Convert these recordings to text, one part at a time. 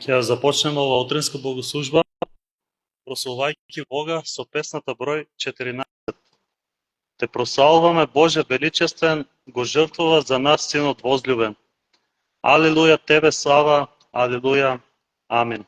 Ќе започнеме ова утринска богослужба, прославувајќи Бога со песната број 14. Те прославуваме Боже величествен, го жртвува за нас Синот возлюбен. Алелуја, Тебе слава, алелуја, амин.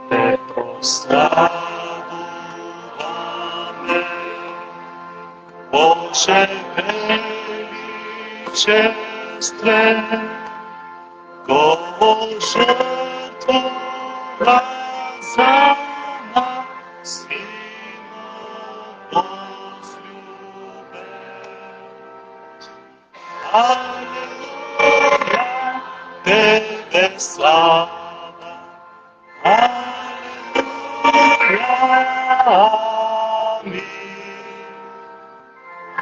Те прославуваме, Боже величествен, го жртвува за нас Синот возлюбен. Алелуја, Тебе слава, алелуја, амин.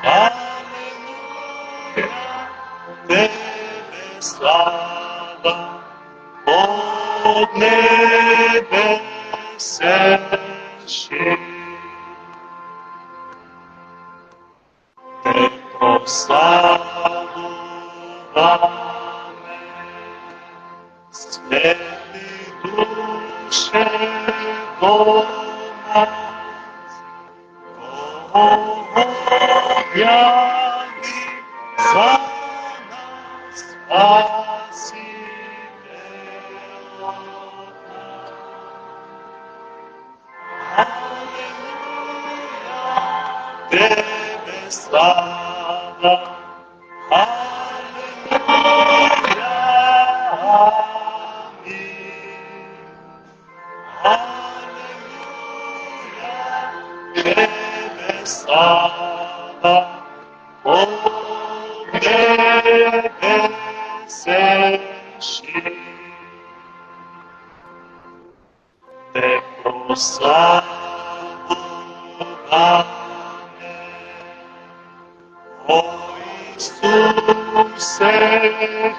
Алелуја, Тебе слава, од небесеши. Те прославуваме, Свети Душе во нас, го објави за нас Спасителот наш. Алелуја, Тебе слава, алелуја, амин. Алелуја, Тебе слава, од небесеши. Те прославуваме, о Исусе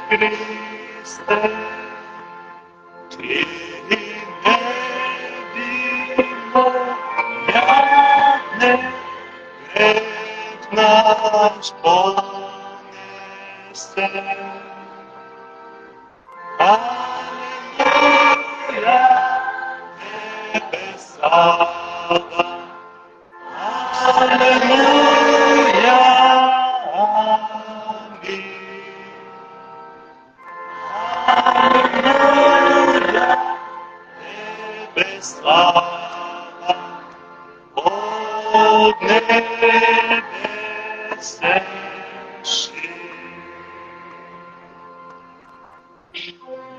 Христе, Ти невинно јавне грех наш понесе. Алелуја, Тебе слава, алелуја, амин. Алелуја, Тебе слава, од небесеши.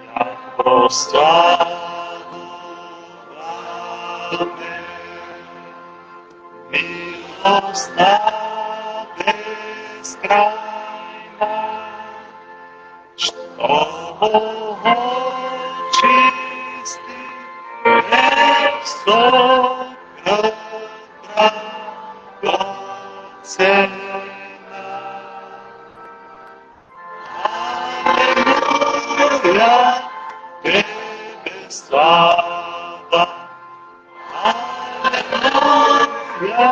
Ја прославуваме, милоста безкрајна, што очисти грех со крв драгоцена. Алелуја, Тебе слава, алелуја,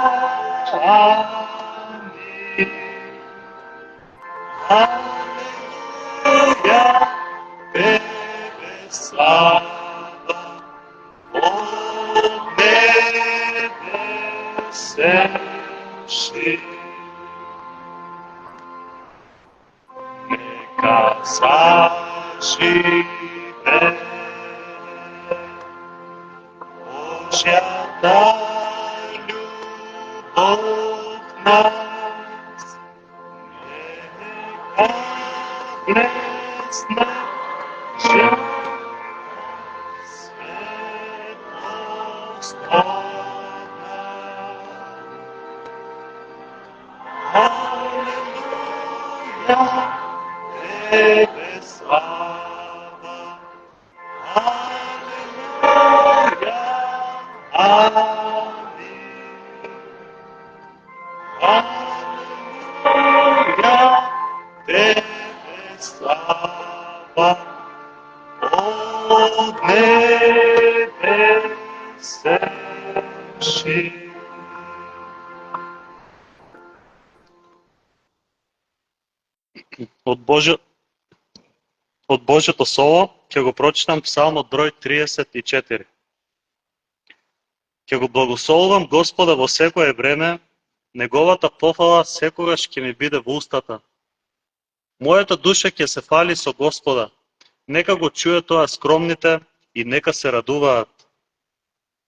амин. Алелуја, Тебе слава, од небесеши. Нека заживе Божјата љубов нас, нека блесне светлост од нас. Алелуја, Тебе слава, Алелуя, Тебе слава от небесеши. От Божјото Слово ќе го прочитам Псалмот број 34. Ќе го благословувам Господа во секое време, неговата пофала секогаш ќе ми биде во устата. Мојата душа ќе се фали со Господа, нека го чуе тоа скромните и нека се радуваат.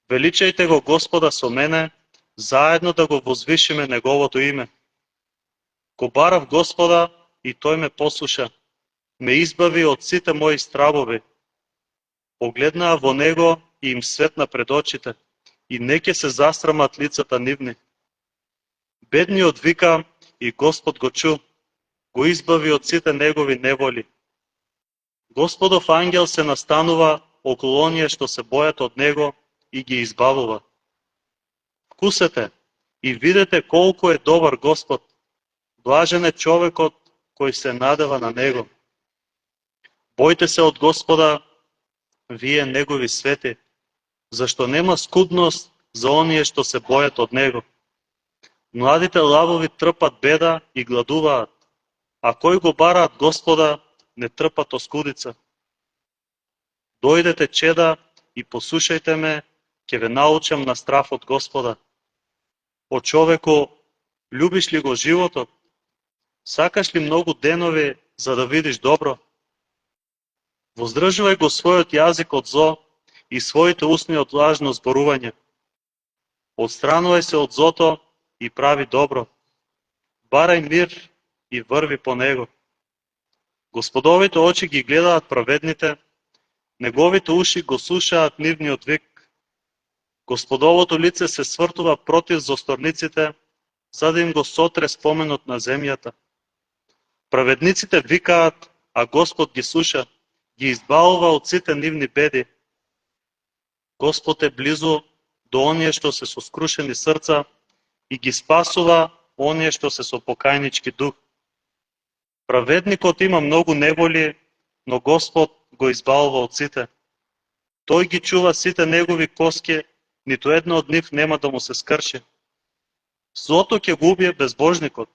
Величајте го Господа со мене, заедно да го возвишиме неговото име. Го барав Господа и тој ме послуша, ме избави од сите мои стравови. Погледнаа во него и им светна пред очите, и не ќе се засрамат лицата нивни. Бедниот вика и Господ го чу, го избави од сите негови неволи. Господов ангел се настанува околу оние што се бојат од него и ги избавува. Вкусете и видете колку е добар Господ. Блажен е човекот кој се надева на него. Бојте се од Господа, вие негови свети, зашто нема скудност за оние што се бојат од него. Младите лавови трпат беда и гладуваат, а кои го бараат Господа, не трпат оскудица. Дојдете, чеда, и послушајте ме, ќе ве научам на страв од Господа. О човеку, љубиш ли го животот? Сакаш ли многу денови за да видиш добро? Воздржувај го својот јазик од зло и своите усни од лажно зборување. Отстранувај се од злото и прави добро. Барај мир и врви по него. Господовите очи ги гледаат праведните, неговите уши го слушаат нивниот вик. Господовото лице се свртува против злосторниците, за да им го сотре споменот на земјата. Праведниците викаат, а Господ ги слуша, ги избавува од сите нивни беди. Господ е близу до оние што се со скрушени срца и ги спасува оние што се со покајнички дух. Праведникот има многу неволи, но Господ го избавува од сите. Тој ги чува сите негови коски, ниту едно од нив нема да му се скрши. Злото ќе го убие безбожникот,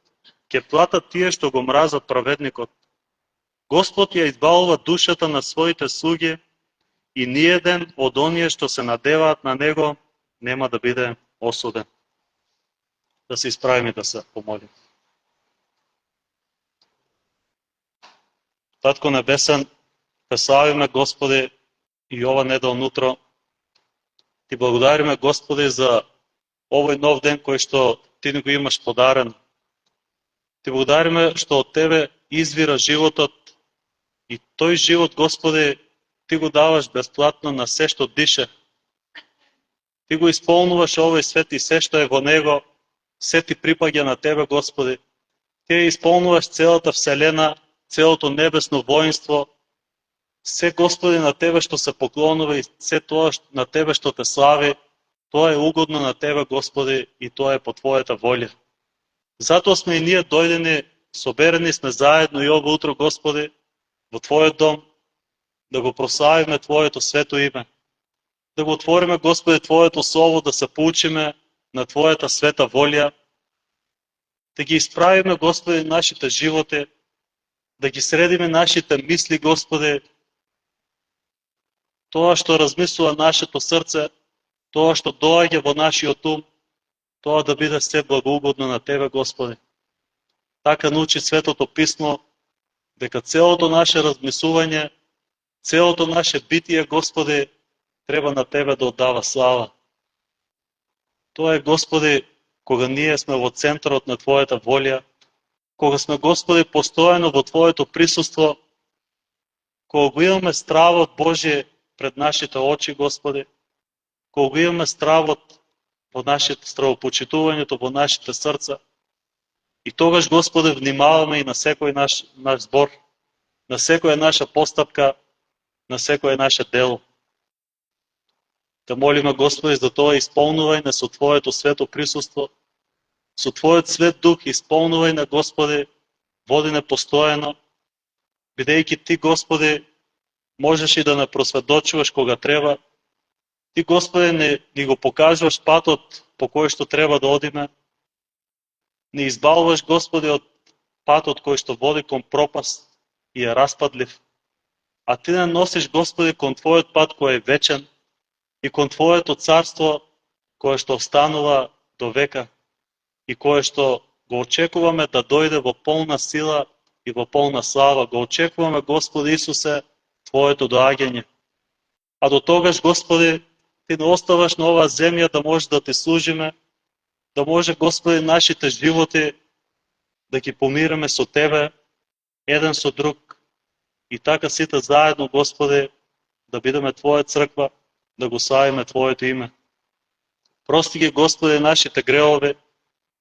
ќе платат тие што го мразат праведникот. Господ ја избавува душата на своите слуги и ниеден од оние што се надеваат на него нема да биде осуден. Да се исправиме, да се помолим. Татко Небесен, те славиме, Господи, и ова неделно утро. Ти благодариме, Господи, за овој нов ден кој што Ти ни го имаш подарен. Ти благодариме што од Тебе извира животот и тој живот, Господи, Ти го даваш бесплатно на се што дише. Ти го исполнуваш овој свет и се што е во него, се Ти припаѓа на Тебе, Господи. Ти исполнуваш целата вселена, целото небесно воинство, се, Господи, на Тебе што се поклонува и се тоа на Тебе што Те слави, тоа е угодно на Тебе, Господи, и тоа е по Твојата волја. Затоа сме и ние дојдени, соберени сме заедно и ово утро, Господи, во Твојот дом, да го прославиме Твоето свето име, да го отвориме, Господи, Твоето Слово, да се поучиме на Твојата света волја, да ги исправиме, Господи, нашите животи, да ги средиме нашите мисли, Господи, тоа што размислува нашето срце, тоа што доаѓа во нашиот ум, тоа да биде се благоугодно на Тебе, Господи. Така научи Светото Писмо, дека целото наше размислување, целото наше битие, Господи, треба на Тебе да отдава слава. Тоа е, Господи, кога ние сме во центарот на Твојата волја, кога сме, Господи, постојано во Твоето присуство, кога го имаме стравот Божие пред нашите очи, Господи, кога имаме стравот во нашите стравопочитувањето, во нашите срца, и тогаш, Господи, внимаваме и на секој наш збор, на секоја наша постапка, на секој наше дело. Те молиме, Господи, за тоа исполнувај не со Твоето свето присуство, со Твојот свет дух исполнувај на, Господи, води не постојано, бидејќи Ти, Господи, можеш и да не просведочуваш кога треба. Ти, Господи, ни го покажуваш патот по кој што треба да одиме. Не избавуваш, Господи, од патот кој што води кон пропаст и е распадлив. А Ти не носиш, Господи, кон Твојот пат кој е вечен и кон Твоето царство кое што останува до века и кое што го очекуваме да дојде во полна сила и во полна слава. Го очекуваме, Господи Исусе, Твоето доаѓање. А до тогаш, Господи, Ти не оставаш на оваа земја да може да Ти служиме, да може, Господи, нашите животи да ги помириме со Тебе, еден со друг, и така сите заедно, Господи, да бидеме Твоја црква, да го славиме Твоето име. Прости ги, Господи, нашите гревови,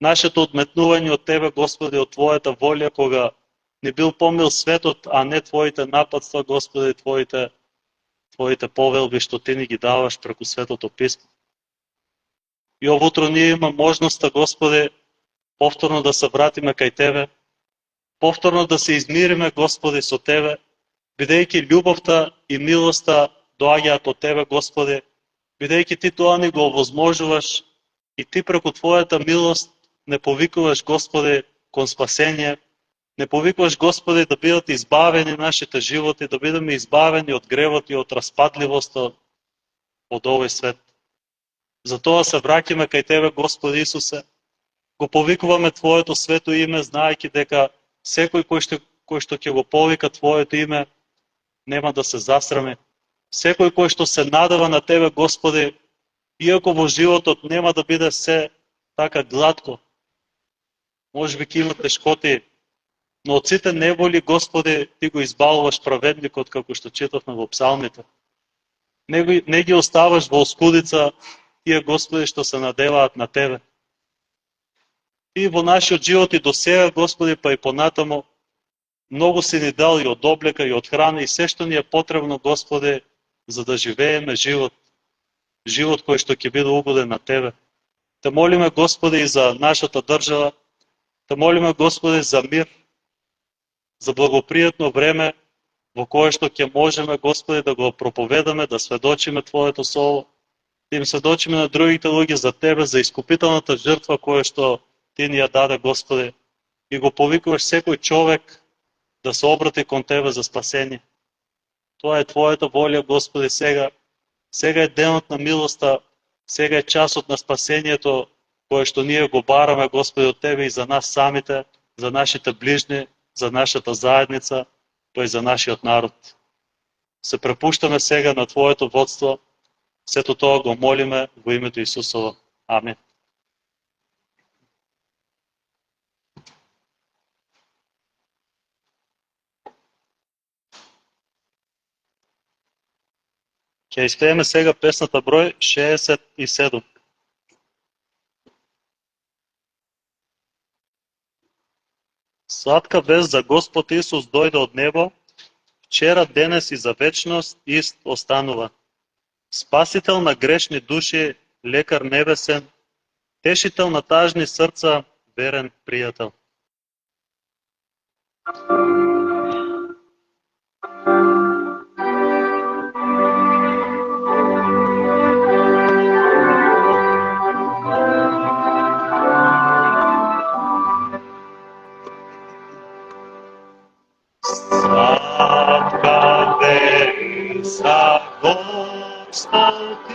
нашето одметнување од Тебе, Господи, од Твојата волја, кога не бил помил светот, а не Твоите нападства, Господи, Твоите повелби, што Ти ни ги даваш преку Светото Писмо. И овутро ние има можноста, Господи, повторно да се вратиме кај Тебе, повторно да се измириме, Господи, со Тебе, бидејќи љубовта и милоста доаѓаат од Тебе, Господи, бидејќи Ти тоа ни го овозможуваш и Ти преку Твојата милост не повикуваш, Господи, кон спасение, не повикуваш, Господи, да бидат избавени нашите животи, да бидеме избавени од гревот и од распадливоста од овој свет. Затоа се враќаме кај Тебе, Господи Исусе, го повикуваме Твоето свето име, знаејќи дека секој кој што ќе го повика Твоето име, нема да се засрами. Секој кој што се надава на Тебе, Господи, иако во животот нема да биде се така гладко, можеби ќе има тешкоти, но од сите неволи, Господи, Ти го избавуваш праведникот, како што читавме во псалмите. Не ги оставаш во оскудица тие, Господи, што се надеваат на Тебе. И во нашиот живот и до сега, Господи, па и понатамо, многу си ни дал и од облека, и од храна, и се што ни е потребно, Господи, за да живееме живот кој што ќе биде угоден на Тебе. Те молиме, Господи, и за нашата држава, те молиме, Господи, за мир, за благопријатно време, во кое што ќе можеме, Господи, да го проповедаме, да сведочиме Твоето слово, да им сведочиме на другите луѓе за Тебе, за искупителната жртва која што Ти ни ја даде, Господи, и го повикуваш секој човек да се обрати кон Тебе за спасение. Тоа е Твојата волја, Господи, сега. Сега е денот на милоста, сега е часот на спасението, кое што ние го бараме, Господи, од Тебе и за нас самите, за нашите ближни, за нашата заедница, па и за нашиот народ. Се препуштаме сега на Твоето водство, сето тоа го молиме во името Исусово. Амин. Ќе испееме сега песната број 67. Сладка вест за Господ Исус дојде од небо, вчера, денес и за вечност ист останува. Спасител на грешни души, лекар небесен, тешител на тажни срца, верен пријател. Сладка вест за Господ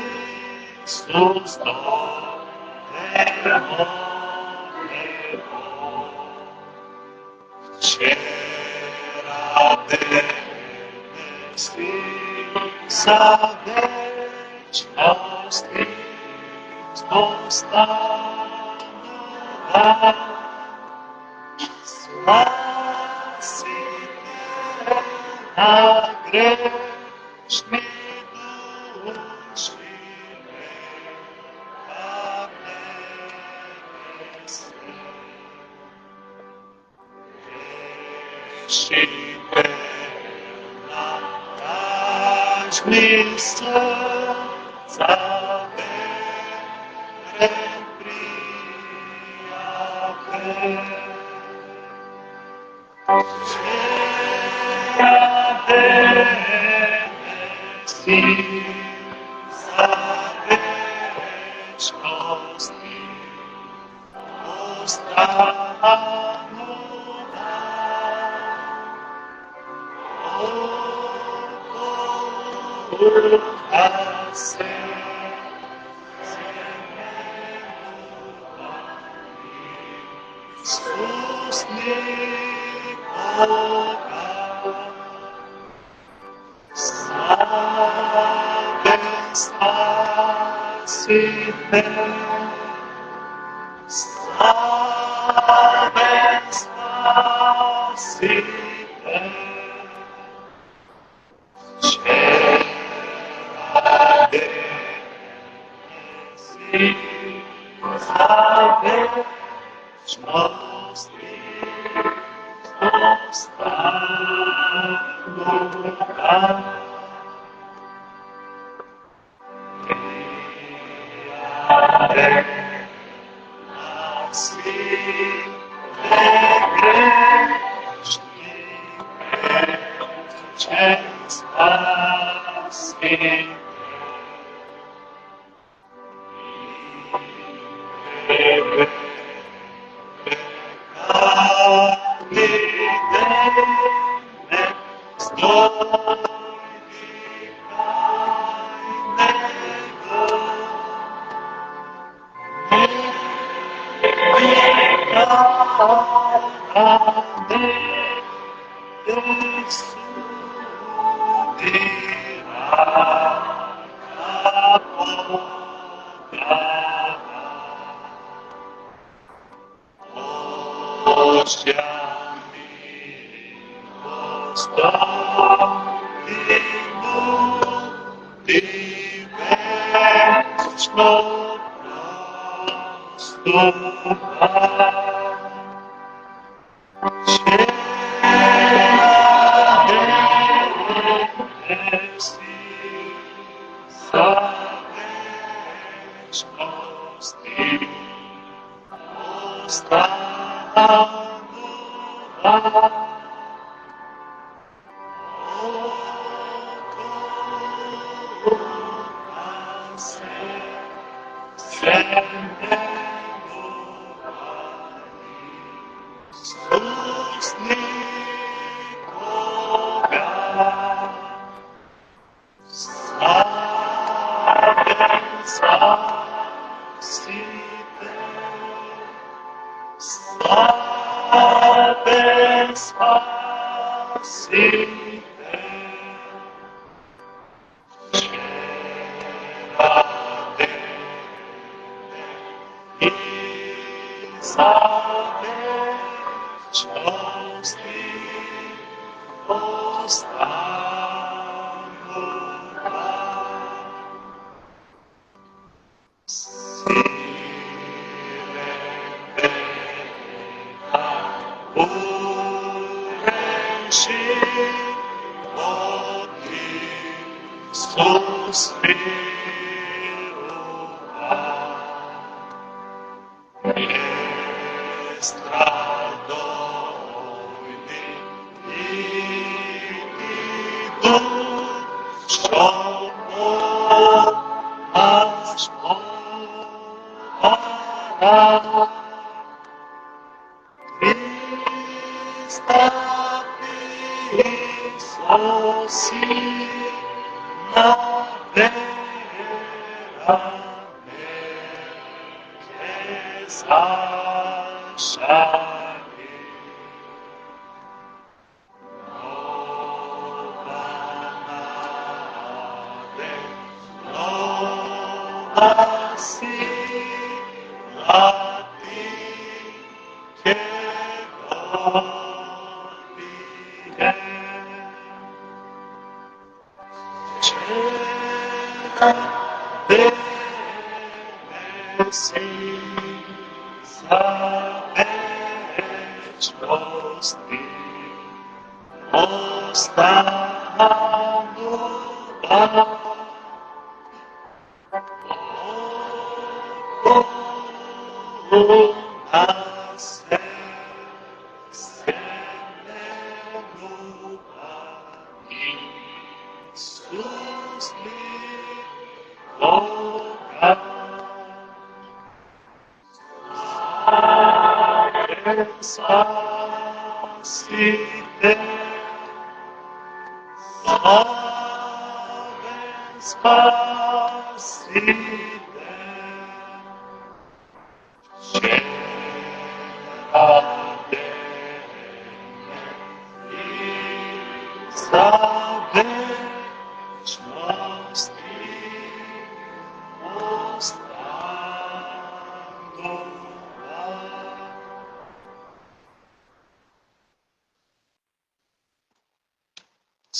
Исус дојде од небо, вчера, денес и за вечност ист останува. Спасител на грешни души, лекар небесен, тешител на тажни срца,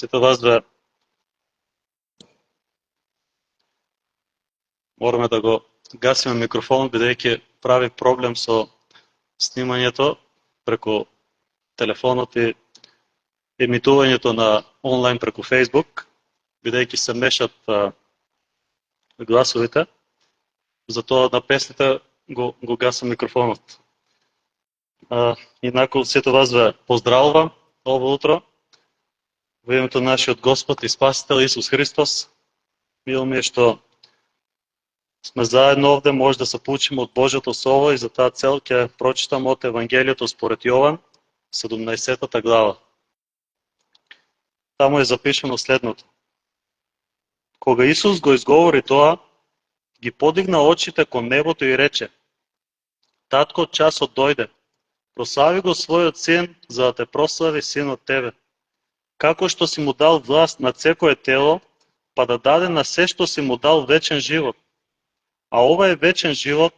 Сите вас две мораме да го гасиме микрофон, бидејќи прави проблем со снимањето преку телефонот и емитувањето на онлайн преку Facebook, бидејќи се мешат гласовите. Затоа на песните го гасам микрофонот. Инаку сите вас ве поздравувам ово утро во името на нашиот Господ и Спасител Исус Христос. Мило ми е што сме заедно овде, може да се поучиме од Божјото Слово и за таа цел ќе прочитам од Евангелието според Јован, 17 глава. Таму е запишано следното. Кога Исус го изговори тоа, ги подигна очите кон небото и рече: Татко, часот дојде. Прослави го својот син, за да те прослави синот тебе. Како што си му дал власт над секое тело, па да даде на се што си му дал вечен живот. А ова е вечен живот,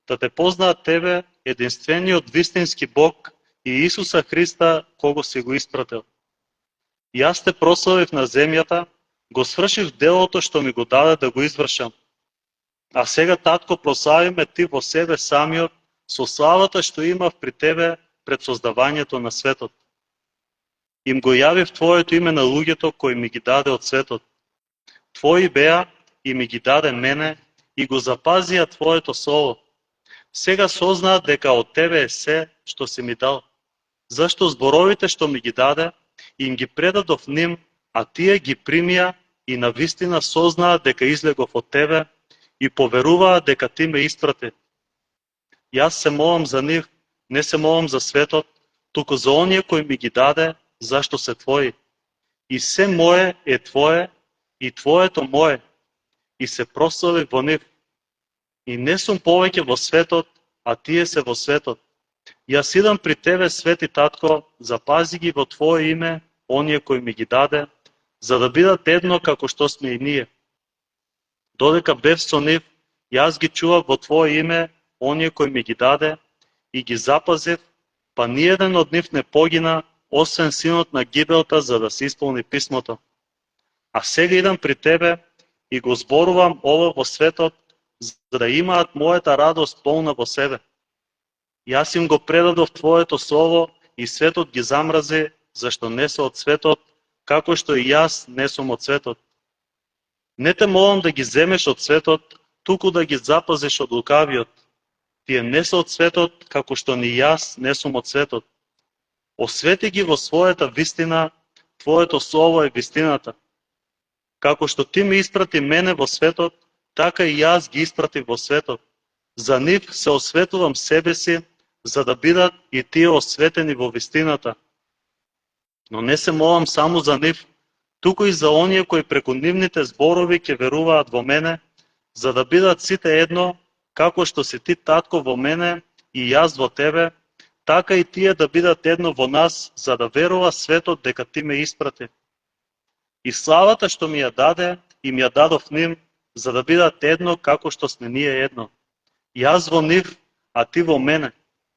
да те познаат тебе, единствениот вистински Бог и Исуса Христа, кого си го испратил. Јас те прославив на земјата, го свршив делото што ми го даде да го извршам. А сега, Татко, прослави ме ти во себе самиот, со славата што имав при тебе пред создавањето на светот. Им го јавив Твоето име на луѓето кои ми ги даде од светот. Твои беа и ми ги даде мене и го запазија Твоето слово. Сега сознаат дека од тебе е се што си ми дал. Зашто зборовите што ми ги даде, им ги предадов ним, а тие ги примија и на вистина сознаат дека излегов од тебе и поверуваат дека ти ме испрати. Јас се молам за нив, не се молам за светот, туку за оние кои ми ги даде, зашто се Твои. И се мое е Твое, и Твоето мое, и се прослави во нив. И не сум повеќе во светот, а тие се во светот. Јас идам при тебе, свети Татко, запази ги во Твое име, оние кои ми ги даде, за да бидат едно како што сме и ние. Додека бев со нив, јас ги чував во Твое име, оние кои ми ги даде, и ги запазив, па ниеден од нив не погина, освен синот на гибелта, за да се исполни писмото. А сега идам при тебе и го зборувам ова во светот, за да имаат мојата радост полна во себе. Јас им го предадов Твоето слово и светот ги замрази, зашто не се од светот, како што и јас не сум од светот. Не те молам да ги земеш од светот, туку да ги запазиш од лукавиот. Тие не се од светот, како што ни јас не сум од светот. Освети ги во својата вистина, Твоето слово е вистината. Како што ти ми испрати мене во светот, така и јас ги испрати во светот. За нив се осветувам себе си, за да бидат и тие осветени во вистината. Но не се молам само за нив, туку и за оние кои преку нивните зборови ќе веруваат во мене, за да бидат сите едно, како што си ти, Татко, во мене и јас во тебе, така и тие да бидат едно во нас, за да верува светот дека ти ме испрати. И славата што ми ја даде, им ја дадов ним, за да бидат едно како што сме ние едно. Јас во нив, а ти во мене,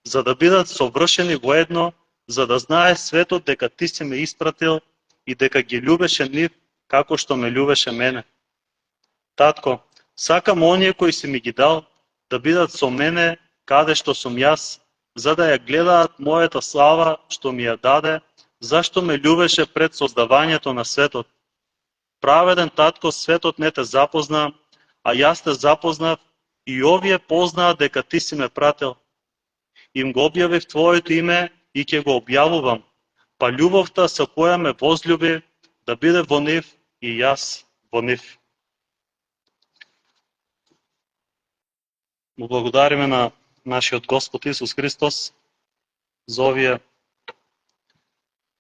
за да бидат совршени во едно, за да знае светот дека ти си ме испратил и дека ги љубеше нив, како што ме љубеше мене. Татко, сакам оние кои си ми ги дал, да бидат со мене каде што сум јас, за да ја гледаат мојата слава што ми ја даде, зашто ме љубеше пред создавањето на светот. Праведен Татко, светот не те запозна, а јас те запознав и овие познаат дека ти си ме пратил. им го објавив Твоето име и ќе го објавувам. Па љубовта со која ме возлюби да биде во нив и јас во нив. Му благодариме на нашиот Господ Исус Христос за овие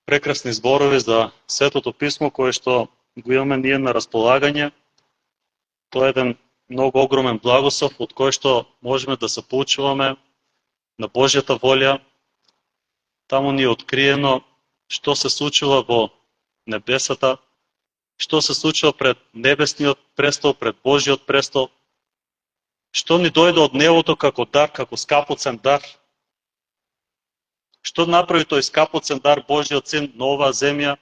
прекрасни зборови за Светото Писмо кое што го имаме ние на располагање. Тоа е еден многу огромен благослов од кој што можеме да се поучуваме на Божјата волја. Таму ни е откриено што се случува во небесата, што се случува пред небесниот престол, пред Божиот престол, што ни дојде од небото како дар, како скапоцен дар. Што направи тој скапоцен дар Божиот Син на оваа земја?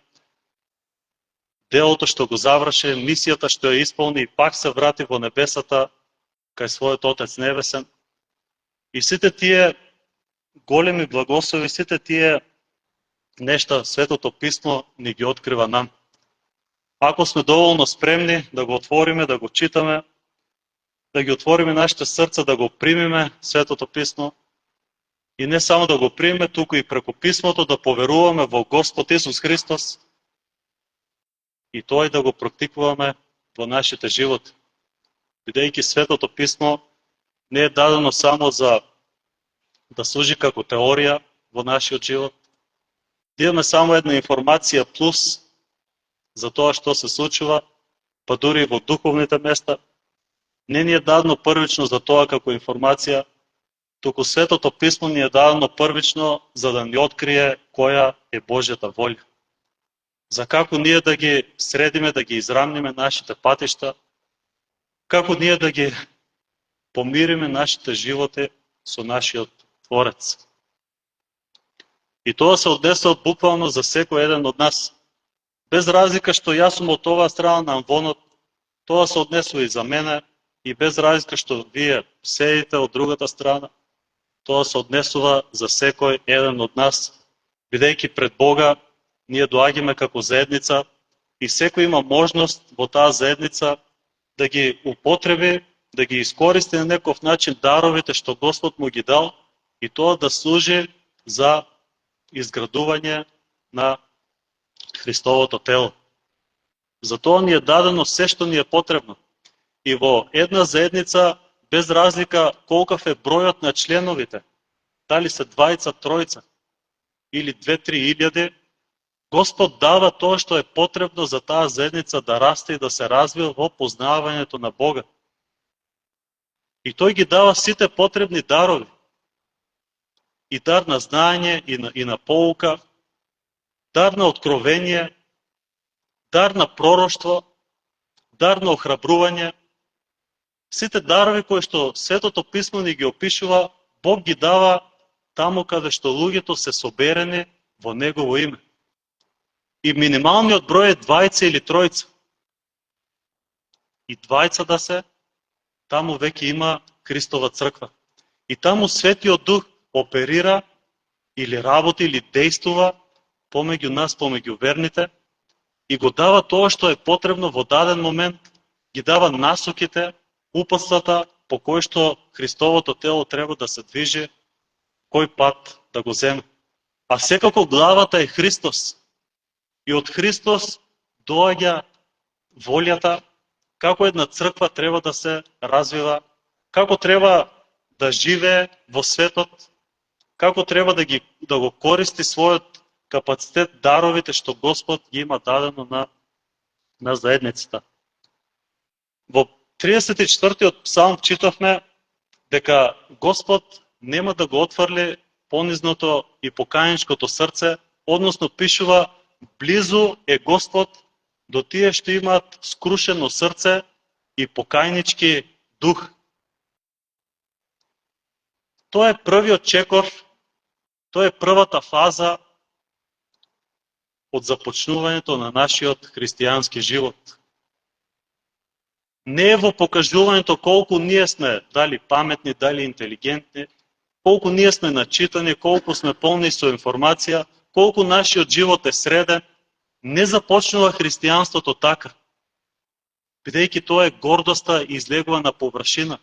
Делото што го заврши, мисијата што ја исполни и пак се врати во небесата кај својот Отец Небесен. И сите тие големи благослови, сите тие нешта Светото Писмо ни ги открива нам. Ако сме доволно спремни да го отвориме, да го читаме, да ги отвориме нашите срца, да го примиме Светото Писмо, и не само да го примеме, туку и преку Писмото да поверуваме во Господ Исус Христос и Тој да го практикуваме во нашите животи. Бидејќи Светото Писмо не е дадено само за да служи како теорија во нашиот живот, да имаме само една информација плюс за тоа што се случува, па дури и во духовните места. Не ни е дадено првично за тоа како информација, туку Светото Писмо ни е дадено првично за да ни открие која е Божјата волја. За како ние да ги средиме, да ги израмниме нашите патишта, како ние да ги помириме нашите животи со нашиот Творец. И тоа се однесува буквално за секој еден од нас. Без разлика што јас сум од оваа страна на амвонот, тоа се однесува и за мене, и без разлика што вие седите од другата страна, тоа се однесува за секој еден од нас, бидејќи пред Бога ние доаѓаме како заедница и секој има можност во таа заедница да ги употреби, да ги искористи на некој начин даровите што Господ му ги дал и тоа да служи за изградување на Христовото тело. Затоа ни е дадено се што ни е потребно. И во една заедница, без разлика колкав е бројот на членовите, дали се двајца, тројца или 2-3 илјади, Господ дава тоа што е потребно за таа заедница да расте и да се развива во познавањето на Бога. И Тој ги дава сите потребни дарови. И дар на знаење, и на поука, дар на откровение, дар на пророштво, дар на охрабрување. Сите дарови кои што Светото Писмо ни ги опишува, Бог ги дава таму каде што луѓето се соберени во Негово име. И минималниот број е двајца или тројца. И двајца да се, таму веќе има Христова црква. И таму Светиот Дух оперира или работи или действува помеѓу нас, помеѓу верните и го дава тоа што е потребно во даден момент, ги дава насоките, упатствата по кои што Христовото тело треба да се движи, кој пат да го земе. А секако главата е Христос. И од Христос доаѓа волјата како една црква треба да се развива, како треба да живее во светот, како треба да го користи својот капацитет, даровите што Господ ги има дадено на заедницата. Во 34-тиот псалм читавме дека Господ нема да го отфрли понизното и покајничкото срце, односно пишува близу е Господ до тие што имаат скрушено срце и покајнички дух. Тоа е првиот чекор, тоа е првата фаза од започнувањето на нашиот христијански живот. Не е во покажувањето колку ние сме дали паметни, дали интелигентни, колку ние сме начитани, колку сме полни со информација, колку нашиот живот е среден. Не започнува христијанството така, бидејќи тоа е гордоста излегува на површина.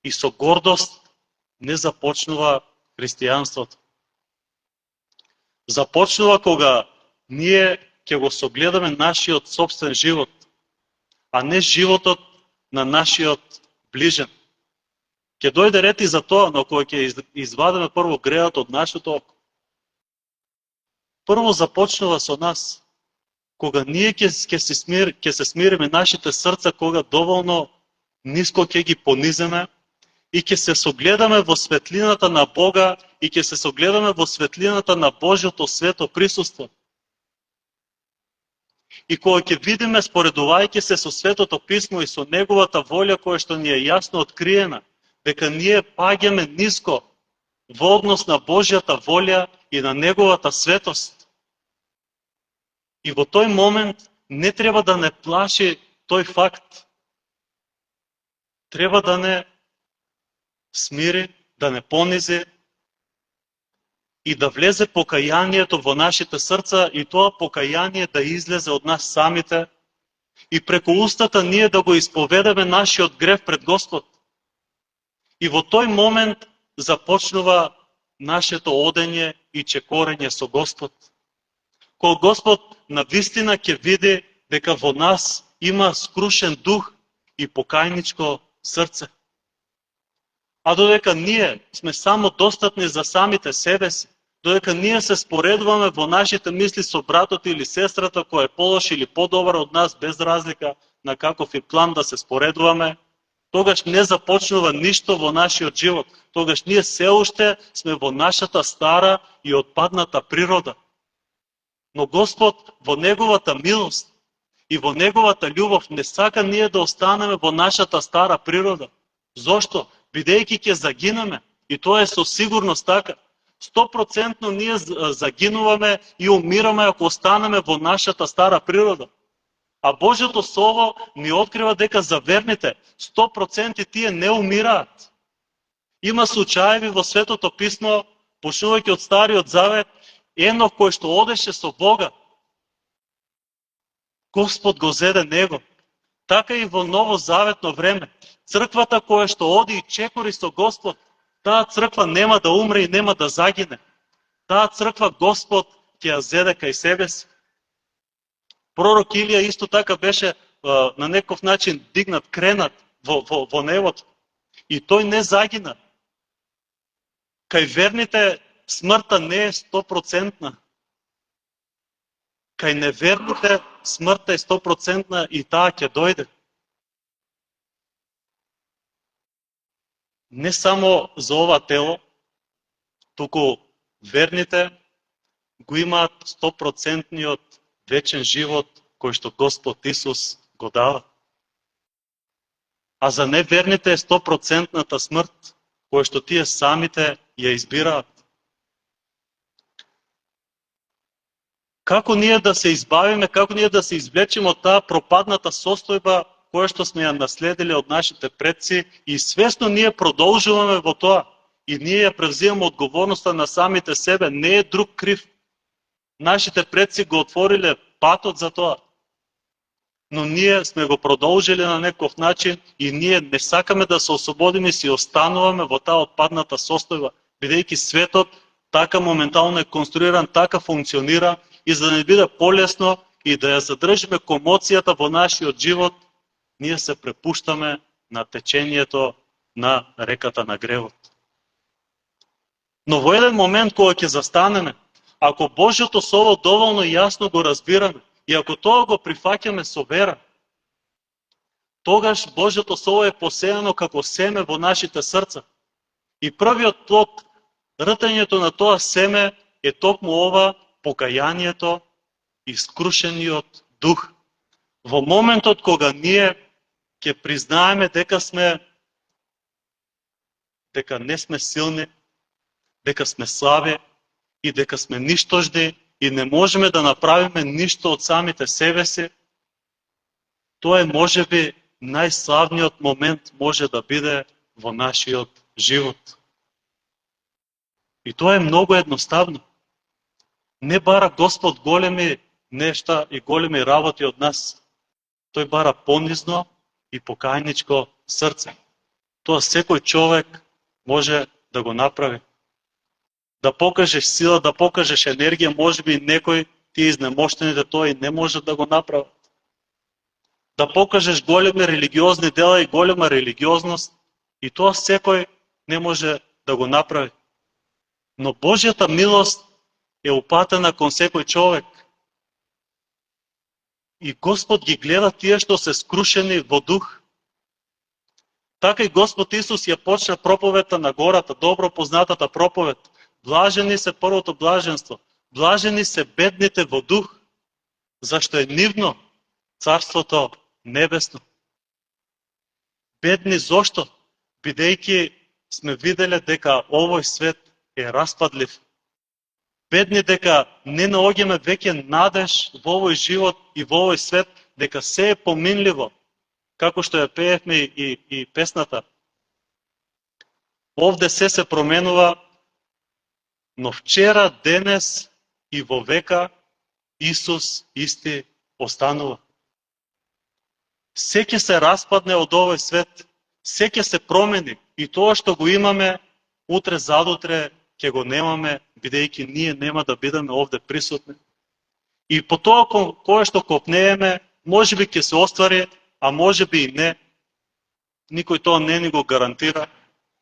И со гордост не започнува християнството. Започнува кога ние ќе го согледаме нашиот собствен живот, а не животот на нашиот ближен. Ќе дојде ред и за тоа, но кога ќе извадиме прво греот од нашето око. Прво започнува со нас. Кога ние ќе се смириме нашите срца, кога доволно ниско ќе ги пониземе и ќе се согледаме во светлината на Бога и ќе се согледаме во светлината на Божјото свето присуство. И кога ќе видиме, споредувајќи се со Светото Писмо и со Неговата волја, која што ни е јасно откриена, дека ние паѓаме ниско во однос на Божјата волја и на Неговата светост. И во тој момент не треба да не плаши тој факт. Треба да не смири, да не понизи и да влезе покајанието во нашите срца и тоа покаяние да излезе од нас самите и преку устата ние да го исповедаме нашиот грев пред Господ. И во тој момент започнува нашето одење и чекорење со Господ. Кога Господ навистина ќе види дека во нас има скрушен дух и покајничко срце. А додека ние сме само достатни за самите себе си, додека ние се споредуваме во нашите мисли со братот или сестрата која е полош или подобар од нас, без разлика на каков и план да се споредуваме, тогаш не започнува ништо во нашиот живот. Тогаш ние се уште сме во нашата стара и отпадната природа. Но Господ во Неговата милост и во Неговата љубов не сака ние да останеме во нашата стара природа. Зошто? Бидејќи ќе загинеме, и тоа е со сигурност така. 100% ние загинуваме и умираме ако останеме во нашата стара природа. А Божјото Слово ни открива дека за верните 100% тие не умираат. Има случаеви во Светото Писмо, почнувајќи од Стариот Завет, Енох кој што одеше со Бога, Господ го зеде него. Така и во новозаветно време, црквата која што оди и чекори со Господ, таа црква нема да умре и нема да загине. Таа црква Господ ќе ја зеде кај себе си. Пророк Илија исто така беше на некој начин дигнат, кренат во небото. И тој не загина. Кај верните смртта не е 100%. Кај неверните смртта е 100% и таа ќе дојде. Не само за ова тело, туку верните го имаат 100% вечен живот кој што Господ Исус го дава. А за неверните е 100% смрт, која што тие самите ја избираат. Како ние да се избавиме, како ние да се извлечеме од таа пропадната состојба која што сме ја наследили од нашите предци и свесно ние продолжуваме во тоа и ние ја превзимаме одговорноста на самите себе, не е друг крив. Нашите предци го отвориле патот за тоа. Но ние сме го продолжили на некој начин и ние не сакаме да се ослободиме и си остануваме во таа отпадната состојба, бидејќи светот така моментално е конструиран, така функционира и за да не биде полесно и да ја задржиме комоцијата во нашиот живот, ние се препуштаме на течењето на реката на гревот. Но во еден момент кога ќе застанеме, ако Божјото Слово доволно јасно го разбираме и ако тоа го прифаќаме со вера, тогаш Божјото Слово е посејано како семе во нашите срца. И првиот плод, ртањето на тоа семе е токму ова покајанието и скрушениот дух. Во моментот кога ние ќе признаеме дека не сме силни, дека сме слаби и дека сме ништожни и не можеме да направиме ништо од самите себе си, тоа е можеби најславниот момент може да биде во нашиот живот. И тоа е многу едноставно. Не бара Господ големи нешта и големи работи од нас. Тој бара понизно и покајничко срце. Тоа секој човек може да го направи. Да покажеш сила, да покажеш енергия, може би некои тие изнемощените тој не може да го направи. Да покажеш големи религиозни дела и голема религиозност, и тоа секој не може да го направи. Но Божјата милост е упатена кон секој човек. И Господ ги гледа тие што се скрушени во дух. Така и Господ Исус ја почна проповедта на гората, добро познатата проповед. Блажени се првото блаженство. Блажени се бедните во дух, зашто е нивно Царството небесно. Бедни зошто? Бидејќи сме виделе дека овој свет е распадлив. Бедни дека не наоѓаме веќе надеж во овој живот и во овој свет, дека се е поминливо, како што ја пеевме и песната. Овде се променува, но вчера, денес и во века Исус исти останува. Се ќе се распадне од овој свет, се ќе се промени и тоа што го имаме, утре задутре ќе го немаме, бидејќи ние нема да бидеме овде присутни. И по тоа кое што копнееме, може би ќе се оствари, а може би и не. Никој тоа не ни го гарантира,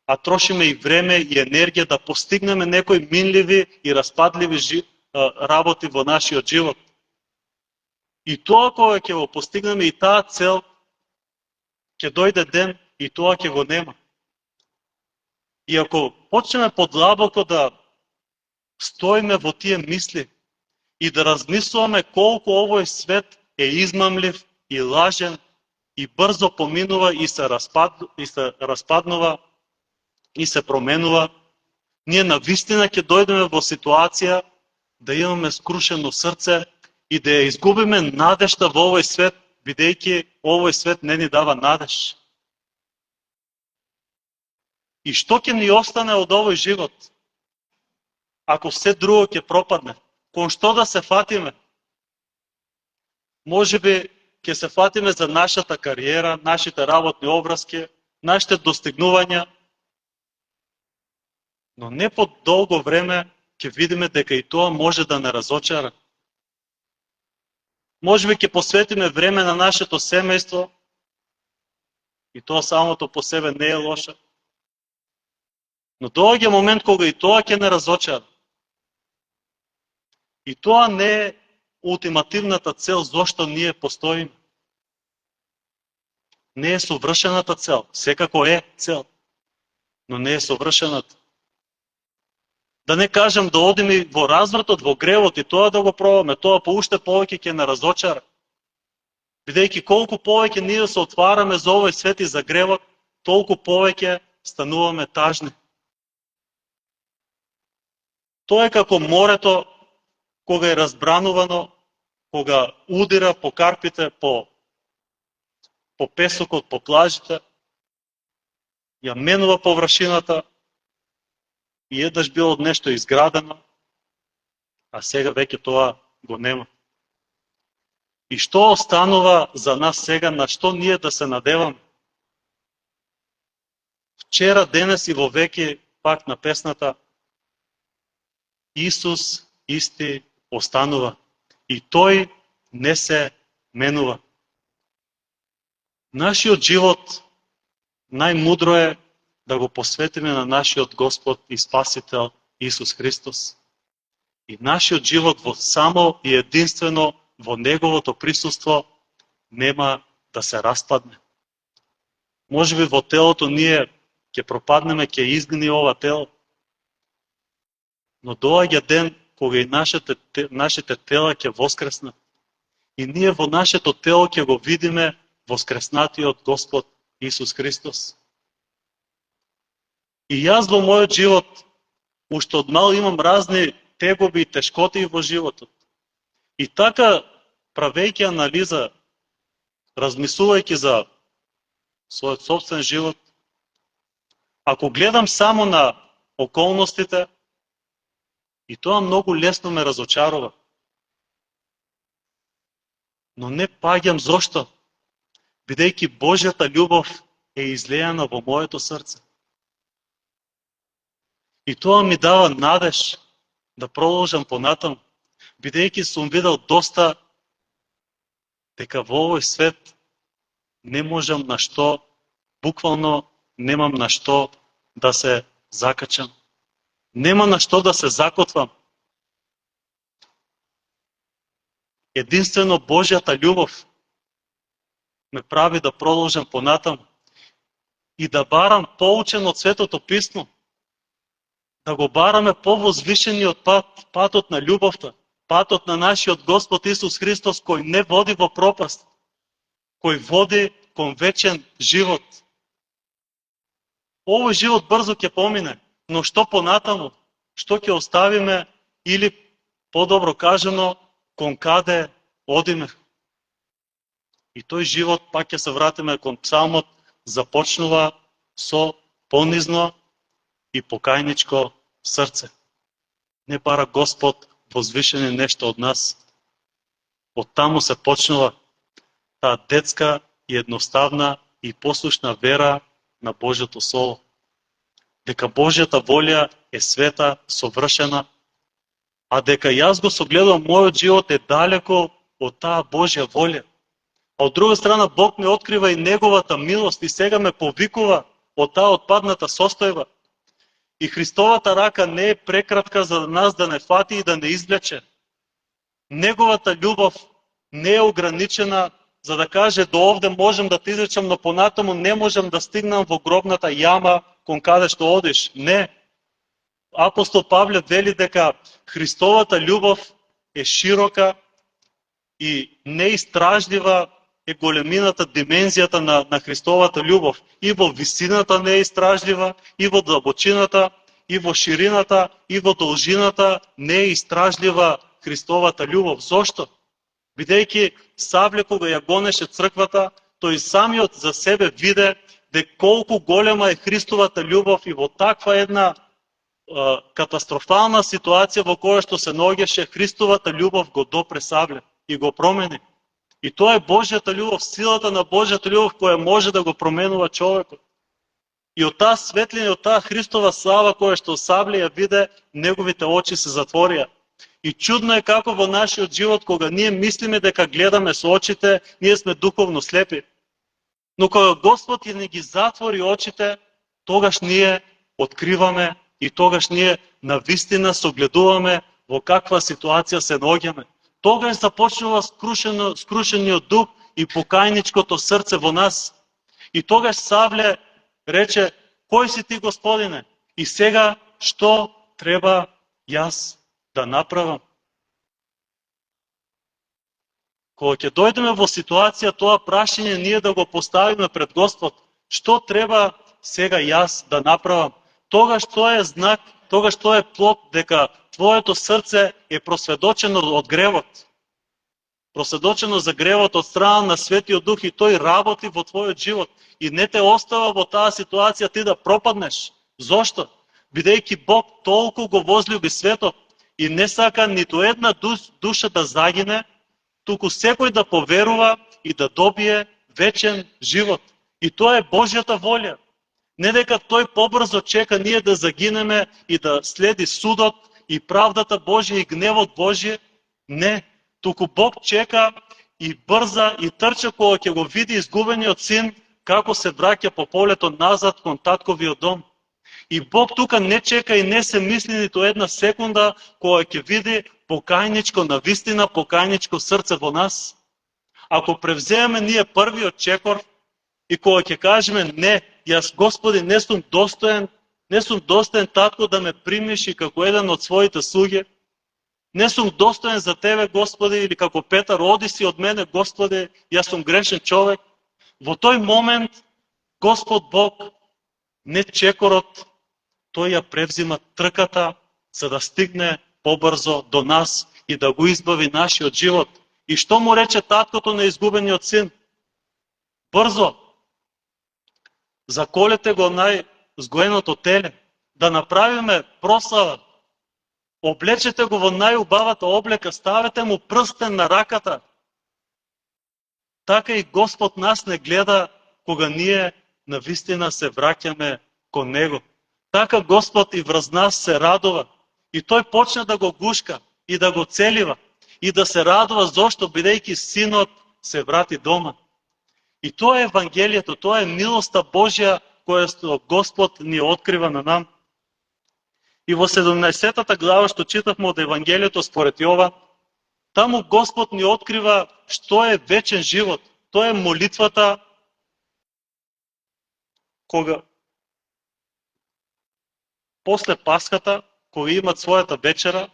а трошиме и време и енергија да постигнеме некои минливи и распадливи работи во нашиот живот. И тоа кога ќе го постигнеме и таа цел, ќе дојде ден и тоа ќе го нема. И ако почнеме подлабоко да стоиме во тие мисли и да размислуваме колку овој свет е измамлив и лажен и брзо поминува и се распаднува и се променува, ние навистина ќе дојдеме во ситуација да имаме скрушено срце и да ја изгубиме надежта во овој свет, бидејќи овој свет не ни дава надеж. И што ќе ни остане од овој живот, ако се друго ќе пропадне? Кон што да се фатиме? Може би ќе се фатиме за нашата кариера, нашите работни обврски, нашите достигнувања, но не по долго време ќе видиме дека и тоа може да не разочара. Може би ќе посветиме време на нашето семејство, и тоа самото по себе не е лошо. Но доаѓа момент кога и тоа ќе не разочара. И тоа не е ултимативната цел зошто ние постоиме. Не е совршената цел, секако е цел, но не е совршената. Да не кажем да одиме во развратот, во гревот и тоа да го пробаме, тоа по уште повеќе ќе не разочара. Бидејќи колку повеќе ние се отвараме за овој свет и за гревот, толку повеќе стануваме тажни. Тоа е како морето кога е разбранувано, кога удира по карпите, по песокот, по плажите, ја менува површината и еднаш било нешто изградено, а сега веќе тоа го нема. И што останува за нас сега, на што ние да се надеваме? Вчера, денес и во веки, пак на песната, Исус исти останува и тој не се менува. Нашиот живот најмудро е да го посветиме на нашиот Господ и Спасител Исус Христос. И нашиот живот во само и единствено во Неговото присуство нема да се распадне. Може би во телото ние ќе пропаднеме, ќе изгини ова тело, но доаѓа ден кога и нашите тела ќе воскреснат. И ние во нашето тело ќе го видиме воскреснатиот Господ Исус Христос. И јас во мојот живот, уште од мал имам разни тегоби и тешкоти во животот. И така, правејќи анализа, размислувајќи за својот собствен живот, ако гледам само на околностите, и тоа многу лесно ме разочарува. Но не паѓам зошто? Бидејќи Божјата љубов е излејана во моето срце. И това ми дава надеж да продължам понатам, бидейки сум видел доста дека во овој свет не можам на што, буквално немам на што да се закачам. Нема на што да се закотвам. Единствено Божјата љубов ме прави да продолжам понатам и да барам поучен од Светото Писмо, да го бараме повозвишениот пат, патот на љубовта, патот на нашиот Господ Исус Христос, кој не води во пропаст, кој води кон вечен живот. Овој живот брзо ќе помине, но што понатаму, што ќе оставиме или, подобро кажано, кон каде одиме. И тој живот, пак ќе се вратиме кон псалмот, започнува со понизно и покајничко срце. Не бара Господ возвишене нешто од нас. Од таму се почнува таа детска и едноставна и послушна вера на Божјото Слово. Дека Божјата волја е света, совршена, а дека јас го согледувам мојот живот е далеко од таа Божја волја. А од друга страна, Бог ме открива и Неговата милост и сега ме повикува од таа отпадната состојба. И Христовата рака не е прекратка за нас да не фати и да не извлече. Неговата љубов не е ограничена за да каже до овде можам да те изречам, но понатаму не можам да стигнам во гробната јама кон каде што одиш. Не. Апостол Павле вели дека Христовата љубов е широка и неистражлива е големината, димензијата на Христовата љубов. И во висината не е истражлива, и во длабочината, и во ширината, и во должината не е истражлива Христовата љубов. Зошто? Бидејќи Савле кога ја гонеше црквата, тој самиот за себе виде дека колку голема е Христовата љубов и во таква една катастрофална ситуација во која што се наоѓаше, Христовата љубов го допре Савле и го промени. И тоа е Божјата љубов, силата на Божјата љубов која може да го променува човекот. И од таа светлина, од таа Христова слава која што Савле ја виде, неговите очи се затворија. И чудно е како во нашиот живот, кога ние мислиме дека гледаме со очите, ние сме духовно слепи. Но кога Господ ни ги затвори очите, тогаш ние откриваме и тогаш ние навистина согледуваме во каква ситуација се наоѓаме. Тогаш започнува скрушениот дух и покајничкото срце во нас. И тогаш Савле рече, кој си ти, Господине? И сега што треба јас да направам? Кога ќе дојдеме во ситуација тоа прашање ние да го поставиме пред Господ, што треба сега јас да направам? Тогаш тоа е знак, тогаш тоа е плод дека твоето срце е просведочено од гревот. Просведочено за гревот од страна на Светиот Дух и тој работи во твојот живот. И не те остава во таа ситуација ти да пропаднеш. Зошто? Бидејќи Бог толку го возлюби светот и не сака ниту една душа да загине, туку секој да поверува и да добие вечен живот. И тоа е Божјата волја. Не дека тој побрзо чека ние да загинеме и да следи судот и правдата Божја и гневот Божје. Не, туку Бог чека и брза и трча кога ќе го види изгубениот син како се враќа по полето назад кон татковиот дом. И Бог тука не чека и не се мисли ниту една секунда кога ќе види покајничко, навистина покајничко срце во нас. Ако превземеме ние првиот чекор и кога ќе кажеме не, јас Господи не сум достоен татко да ме примиш и како еден од своите слуги, не сум достоен за Тебе, Господи, или како Петар, оди си од мене, Господи, јас сум грешен човек. Во тој момент Господ Бог, не чекорот, тој ја превзима трката за да стигне побрзо до нас и да го избави нашиот живот. И што му рече таткото на изгубениот син? Брзо, заколете го најзгоеното теле, да направиме прослава. Облечете го во најубавата облека, ставете му прстен на раката. Така и Господ нас не гледа кога ние навистина се враќаме кон Него. така Господ и враз нас се радува. И той почна да го гушка и да го целива и да се радува, защо бидейки синот се врати дома. И то е Евангелието, то е милостта Божия, която Господ ни открива на нам. И во 17-та глава, што читавме од Евангелието според Јован, таму Господ ни открива што е вечен живот. Тоа е молитвата кога после Пасхата, кога имат својата вечера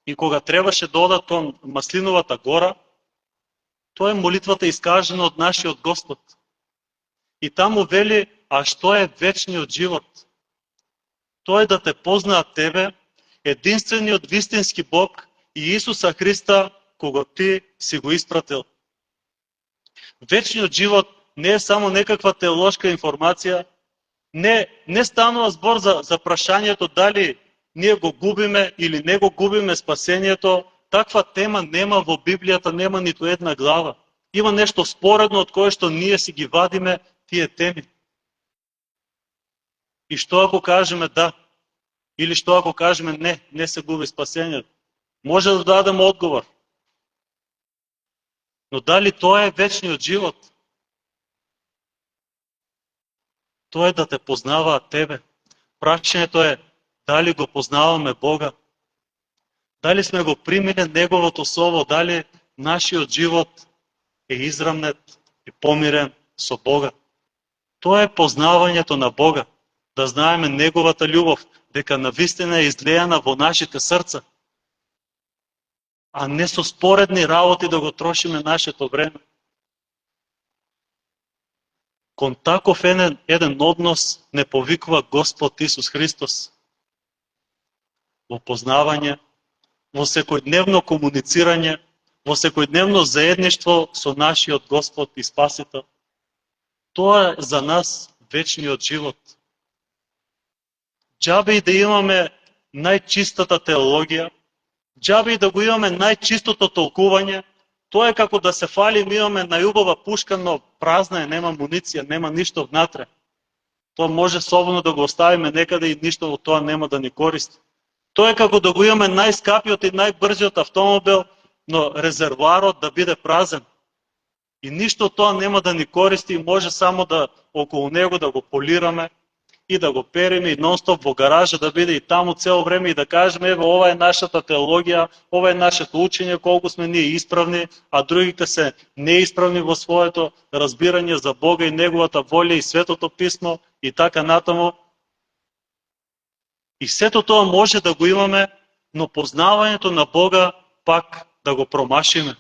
и кога требаше да одат кон Маслиновата гора, тоа е молитвата искажена од нашиот Господ. И таму вели, а што е вечниот живот? Тоа е да те познаат тебе, единствениот вистински Бог и Исуса Христа, кого ти си го испратил. Вечниот живот не е само некаква теолошка информација, не станува збор за прашањето дали ние го губиме или не го губиме спасението. Таква тема нема во Библијата, нема ниту една глава. Има нешто споредно од кое што ние си ги вадиме тие теми. И што ако кажеме да? Или што ако кажеме не се губи спасението? Може да дадем одговор. Но дали тоа е вечниот живот? Тоа е да те познаваат тебе. Прашањето е дали го познаваме Бога? Дали сме го примиле Неговото Слово? Дали нашиот живот е израмнет и помирен со Бога? Тоа е познавањето на Бога. Да знаеме Неговата љубов, дека навистина е излејана во нашите срца. А не со споредни работи да го трошиме нашето време. Кон таков еден однос не повикува Господ Исус Христос. Во познавање, во секојдневно комуницирање, во секојдневно заедништво со нашиот Господ и Спасител. Тоа е за нас вечниот живот. Џабе и да имаме најчистата теологија, џабе и да го имаме најчистото толкување, тоа е како да се фали, ми имаме најубава пушка, но празна е, нема муниција, нема ништо внатре. Тоа може слободно да го оставиме некаде и ништо од тоа нема да ни користи. Тоа е како да го имаме најскапиот и најбрзиот автомобил, но резервоарот да биде празен. И ништо тоа нема да ни користи и може само да околу него да го полираме и да го переме и нон-стоп во гаража да биде и таму цело време и да кажеме ево ова е нашата теологија, ова е нашето учење, колку сме ние исправни, а другите се неисправни во своето разбирање за Бога и Неговата волја и Светото Писмо и така натаму. И сето тоа може да го имаме, но познавањето на Бога пак да го промашиме.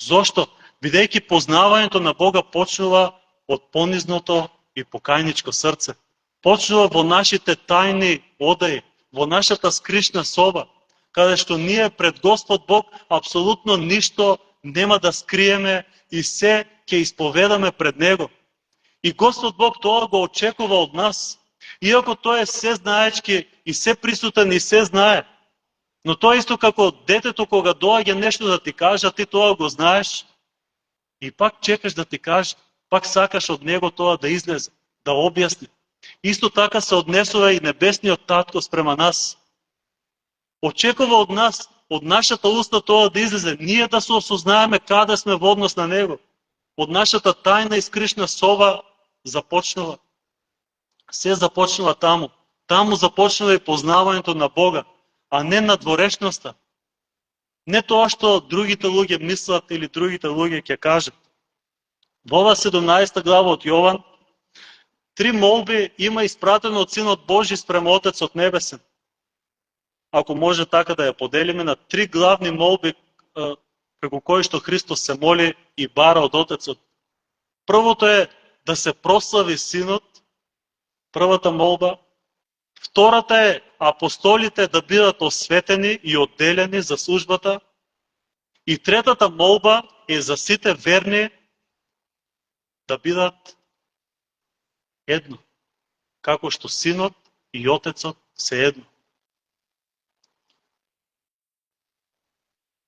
Зошто? Бидејќи познавањето на Бога почнува од понизното и покајничко срце. Почнува во нашите тајни одаи, во нашата скришна соба, каде што ние пред Господ Бог апсолутно ништо нема да скриеме и се ќе исповедаме пред Него. И Господ Бог тоа го очекува од нас, иако тој е се знаечки и се присутен и се знае. Но тоа исто како детето кога доаѓа нешто да ти каже, ти тоа го знаеш и пак чекаш да ти каже, пак сакаш од него тоа да излезе, да објасни. Исто така се однесува и небесниот татко спрема нас. Очекува од нас, од нашата уста тоа да излезе, ние да се осознаеме каде сме во однос на него. Од нашата тајна и скришна соба започнува. Се започнува таму. Таму започнува и познавањето на Бога, а не на дворешноста. Не тоа што другите луѓе мислат или другите луѓе ќе кажат. Во ова 17 глава од Јован, 3 молби има испратено од Синот Божи спрема Отецот Небесен. Ако може така да ја поделиме на 3 главни молби преку кои што Христос се моли и бара од Отецот. Првото е да се прослави Синот, првата молба. Втората е апостолите да бидат осветени и одделени за службата. И третата молба е за сите верни да бидат едно, како што Синот и Отецот се едно.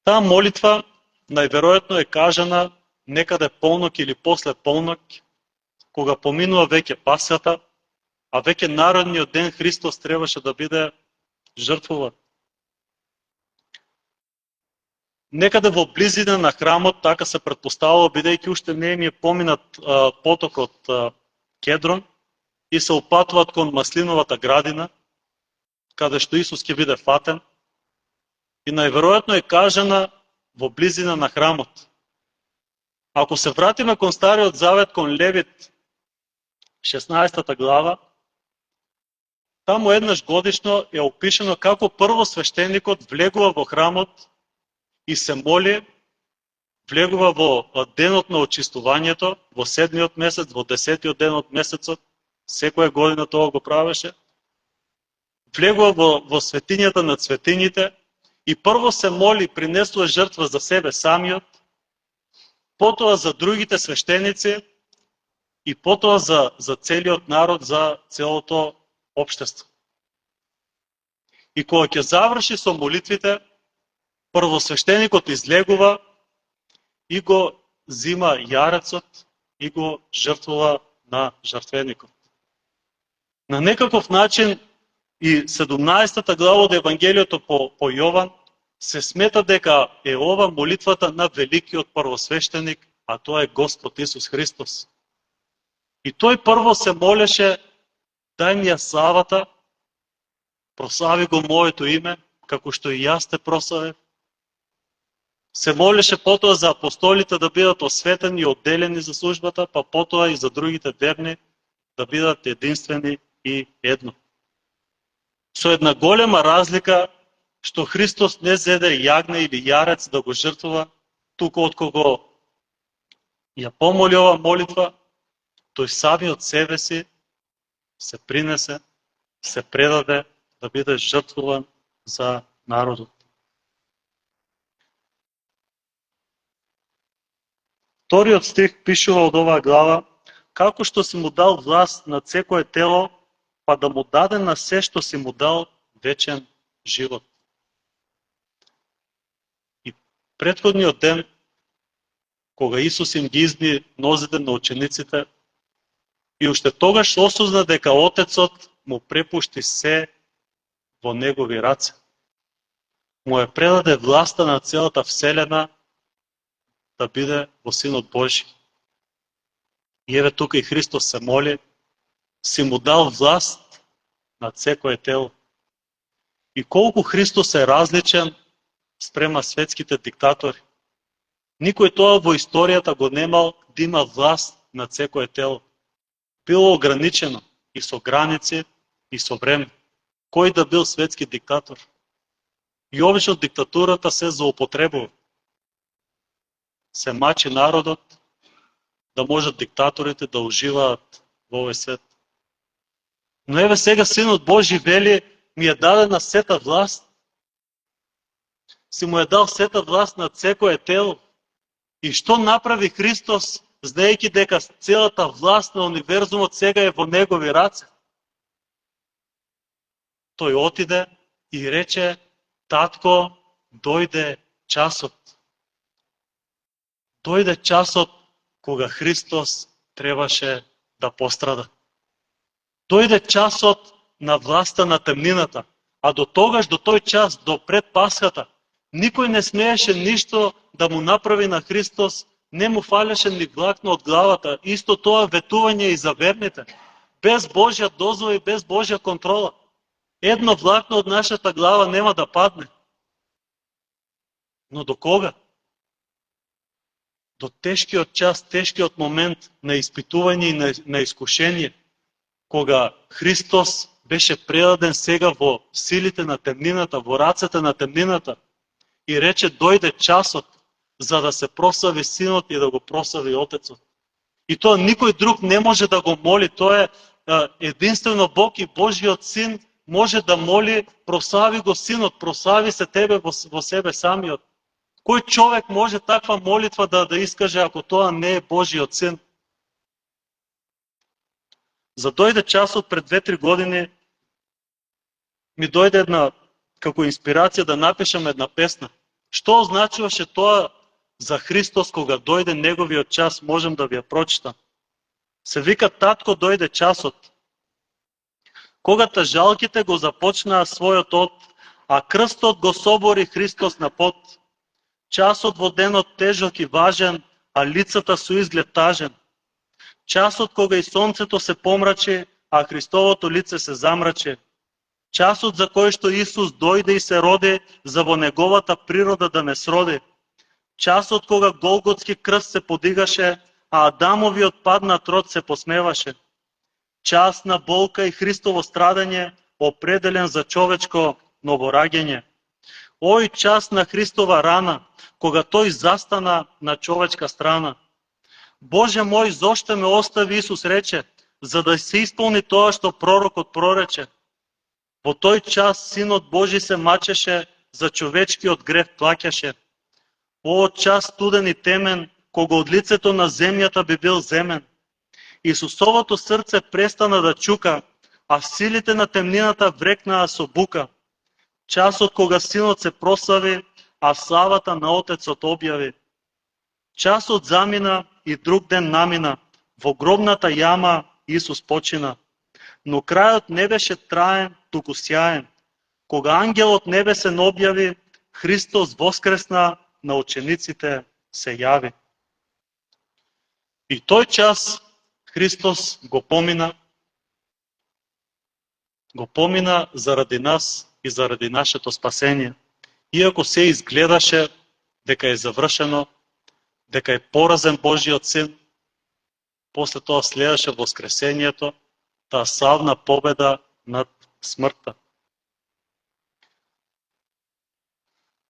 Таа молитва најверојатно е кажана некаде полнок или после полнок, кога поминува веќе Пасхата, а веќе наредниот ден Христос требаше да биде жртвуван. Некаде во близина на храмот, така се претпоставало, бидејќи уште не им е поминат потокот Кедрон и се упатуваат кон Маслиновата градина, каде што Исус ќе биде фатен, и најверојатно е кажана во близина на храмот. Ако се вратиме кон Стариот Завет, кон Левит, 16 глава, таму еднаш годишно е опишено како прво свештеникот влегува во храмот и се моли, влегува во денот на очистувањето, во 7-миот месец, во 10-тиот ден од месецот, секоја година тоа го правеше, влегува во светињата на светињите и прво се моли, принесува жртва за себе самиот, потоа за другите свештеници и потоа за целиот народ, за целото општество. И кога ќе заврши со молитвите, првосвештеникот излегува и го зима јарецот и го жртвува на жртвеникот. На некаков начин и 17 глава од Евангелието по Јован се смета дека е ова молитвата на великиот првосвештеник, а тоа е Господ Исус Христос. И тој прво се молеше: дај ми ја славата, прослави го моето име, како што и јас те прославев. Се молеше потоа за апостолите да бидат осветени и одделени за службата, па потоа и за другите верни да бидат единствени и едно. Со една голема разлика, што Христос не зеде јагне или јарец да го жртвува, туку од кого ја помоли ова молитва, тој самиот себе си се принесе, се предаде да биде жртвуван за народот. Вториот стих пишува од оваа глава: како што си му дал власт над секое тело, па да му даде на се што си му дал вечен живот. И претходниот ден, кога Исус им ги изни нозите на учениците, и уште тогаш осозна дека Отецот му препушти се во негови раце. Му е предаде власта на целата вселена да биде во Синот Божи. И еве тука и Христос се моли: си му дал власт над секое тело. И колку Христос е различен спрема светските диктатори. Никој тоа во историјата го немал да има власт над секое тело. Било ограничено и со граници и со време. Кој да бил светски диктатор? И обично диктатурата се злоупотребува. Се мачи народот да можат диктаторите да уживаат во овој свет. Но еве сега Синот Божи вели: ми е дадена сета власт. Си му е дал сета власт над секое тело. И што направи Христос, знаејќи дека целата власт на универзумот сега е во негови раце? Тој отиде и рече: татко, дојде часот. Дојде часот кога Христос требаше да пострада. Дојде часот на власта на темнината, а до тогаш, до тој час, до пред Пасхата, никој не смееше ништо да му направи на Христос, не му фалеше ни влакно од главата. Исто тоа ветување и за верните. Без Божја дозвола и без Божја контрола. Едно влакно од нашата глава нема да падне. Но до кога? До тешкиот час, тешкиот момент на испитување и на искушение, кога Христос беше предаден сега во силите на темнината, во рацете на темнината, и рече: дојде часот за да се прослави Синот и да го прослави Отецот. И тоа никој друг не може да го моли, тоа е единствено Бог и Божиот Син може да моли: прослави го Синот, прослави се тебе во себе самиот. Кој човек може таква молитва да искаже ако тоа не е Божиот Син? За дојде часот пред 2-3 години ми дојде една како инспирација да напишам една песна. Што означуваше тоа за Христос кога дојде неговиот час? Можем да ви ја прочитам. Се вика: татко, дојде часот. Когато жалките го започна својот од, а крстот го собори Христос на пот. Часот во денот тежок и важен, а лицата со изглед тажен. Часот кога и сонцето се помрачи, а Христовото лице се замрачи. Часот за кој што Исус дојде и се роди, за во неговата природа да не сроди. Часот кога Голготски крст се подигаше, а Адамовиот паднат род се посмеваше. Час на болка и Христово страдање, определен за човечко новораѓање. Ој час на Христова рана, кога тој застана на човечка страна. Боже мој, зошто ме остави, Исус рече, за да се исполни тоа што пророкот прорече. Во тој час Синот Божи се мачеше, за човечкиот грев плаќаше. О час студен и темен, кога од лицето на земјата би бил земен. Исусовото срце престана да чука, а силите на темнината врекнаа со бука. Часот кога Синот се прослави, а славата на Отецот објави. Часот замина и друг ден намина, во гробната јама Исус почина. Но крајот не беше траен, туку сјаен. Кога ангелот небесен објави, Христос воскресна, на учениците се јави. И тој час Христос го помина заради нас и заради нашето спасение. Иако се изгледаше дека е завршено, дека е поразен Божиот Син, после тоа следеше воскресението, таа славна победа над смртта.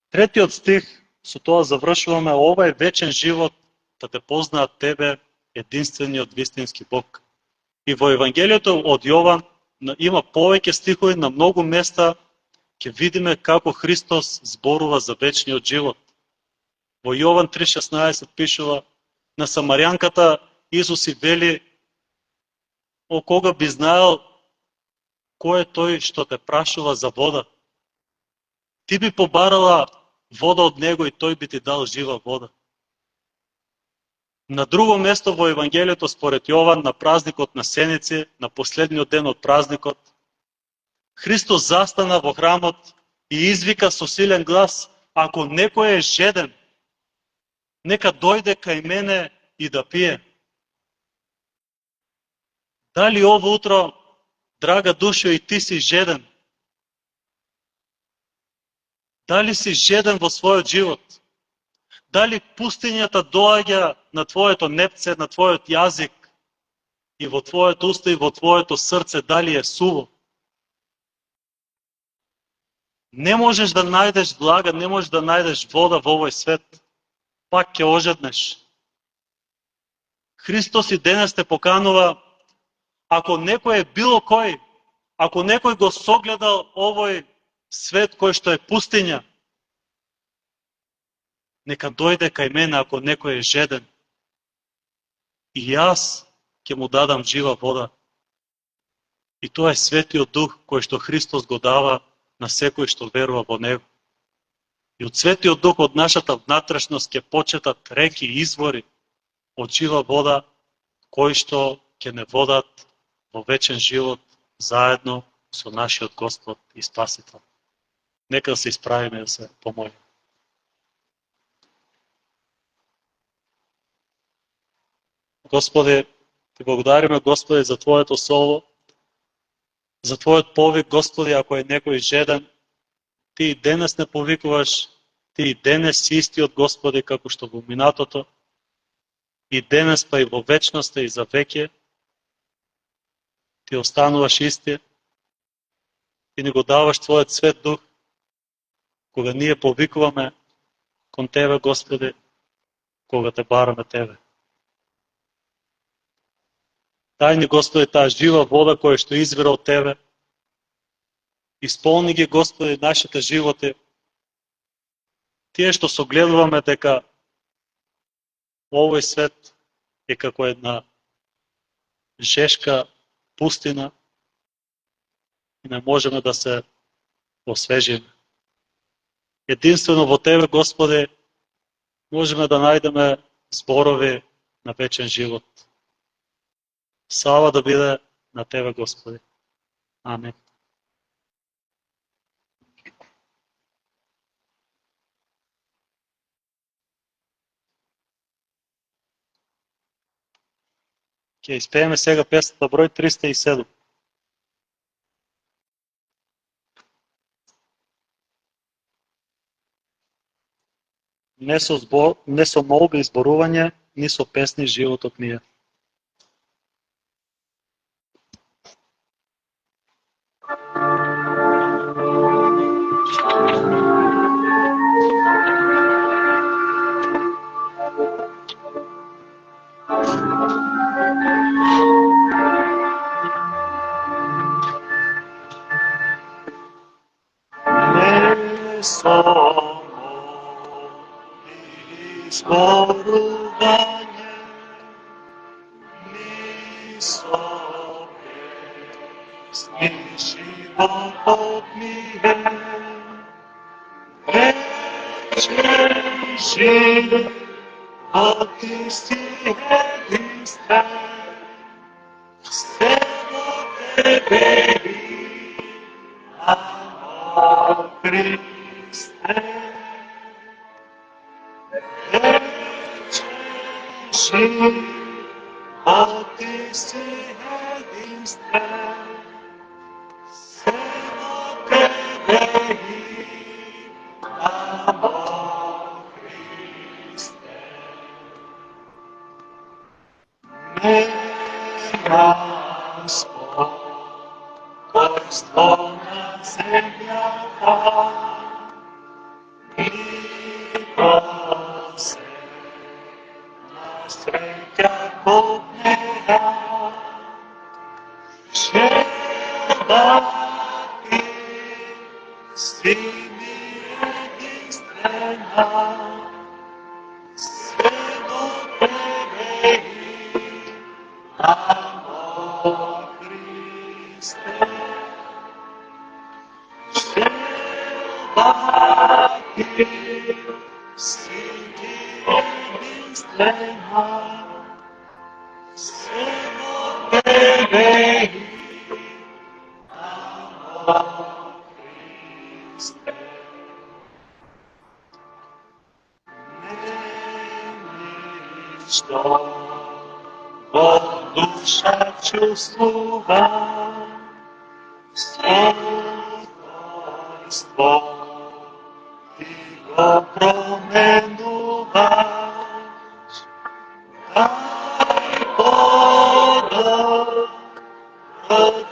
Третиот стих, со тоа завршуваме: ова е вечен живот, да те познаат тебе, единствениот вистински Бог. И во Евангелието од Јован има повеќе стихови, на многу места ќе видиме како Христос зборува за вечниот живот. Во Јован 3:16 пишува: на самарјанката Исус и вели: о, кога би знаел кој е тој што те прашува за вода, ти би побарала вода од него и тој би ти дал жива вода. На друго место во Евангелието според Јован, на празникот на Сеници, на последниот ден од празникот, Христос застана во храмот и извика со силен глас: ако некој е жеден, нека дојде кај мене и да пие. Дали ово утро, драга душо, и ти си жеден? Дали си жеден во својот живот? Дали пустињата доаѓа на твоето непце, на твојот јазик, и во твоето уста, и во твоето срце, дали е суво? Не можеш да најдеш влага, не можеш да најдеш вода во овој свет. Пак ќе ожеднеш. Христос и денес те поканува, ако некој е било кој, ако некој го согледал овој свет кој што е пустиња, нека дојде кај мене ако некој е жеден. И јас ќе му дадам жива вода. И тоа е Светиот Дух кој што Христос го дава на секој што верува во Него. И од Светиот Дух, од нашата внатрешност ќе почетат реки и извори од жива вода, кои што ќе не водат во вечен живот заедно со нашиот Господ и Спасител. Нека да се исправиме да се помолиме. Господи, ти благодариме, Господи, за Твоето Слово, за Твојот повик, Господи, ако е некој жеден, Ти и денес не повикуваш, Ти и денес си истиот, Господи, како што во минатото, и денес па и во вечноста и за веќе, Ти остануваш исти и ни го даваш Твојот Свет Дух, кога ние повикуваме кон Тебе, Господи, кога Те бараме Тебе. Дај ни, Господи, таа жива вода која што извира од Тебе. Исполни ги, Господи, нашите животи. Тие што согледуваме дека овој свет е како една жешка пустина и не можеме да се освежиме. Единствено во Тебе, Господи, можеме да најдеме зборови на вечен живот. Слава да биде на Тебе, Господи. Амин. Ќе испееме сега песната број 307. Не со молби и зборување, ни со песни животот ми е. Не со молби и зборување, ни со песни животот ми е. Вечен живот исти единствен, се во тебе имамо Христе. Вечен живот исти единствен, се во тебе имамо Христе. Нема спокойство на земјата, ни посебна среќа код неа. Желати си ми единствена, се во тебе имамо Христе. Желати си ми единствена, се во тебе имамо Христе. Нешто во душа чувствува, спокойство ти го променуваш. Дај подобро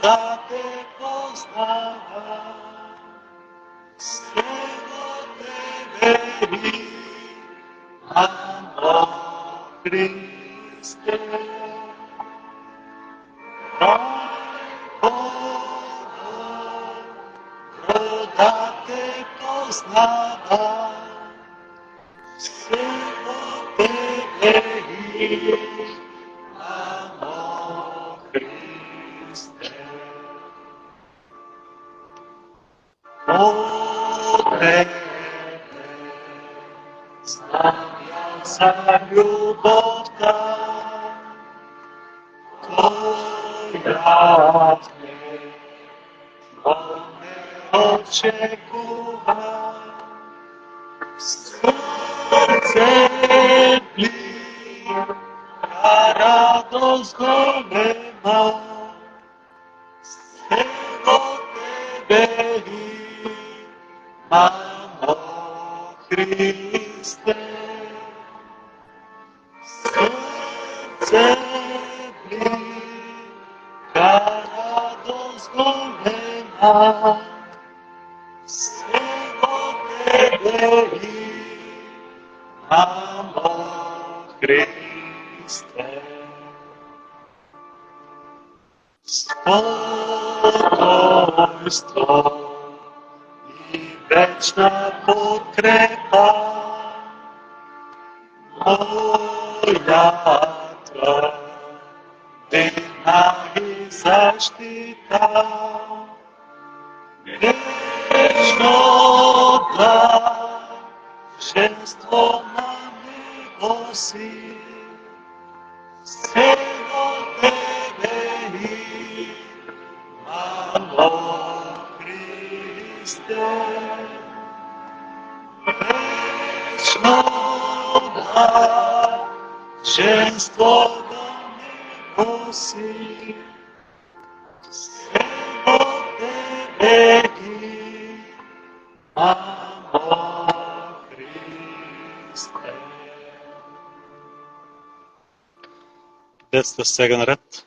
да те познавам, се во тебе имамо Христе. Дај подобро да те познавам, се во тебе имамо Христе. О тебе знам ја за љубовта, која ме очекува. Срце блика радост голема, се во тебе имамо Христе. Срце блика радост голема, се во тебе имамо Христе. Спокойство и вечна подкрепа, моја тврдина и заштита, вечно блаженство на него си, се во тебе имамо О Христе, вечно блаженство да не носи, все от Тебе Амо Христе. Децата сега наред.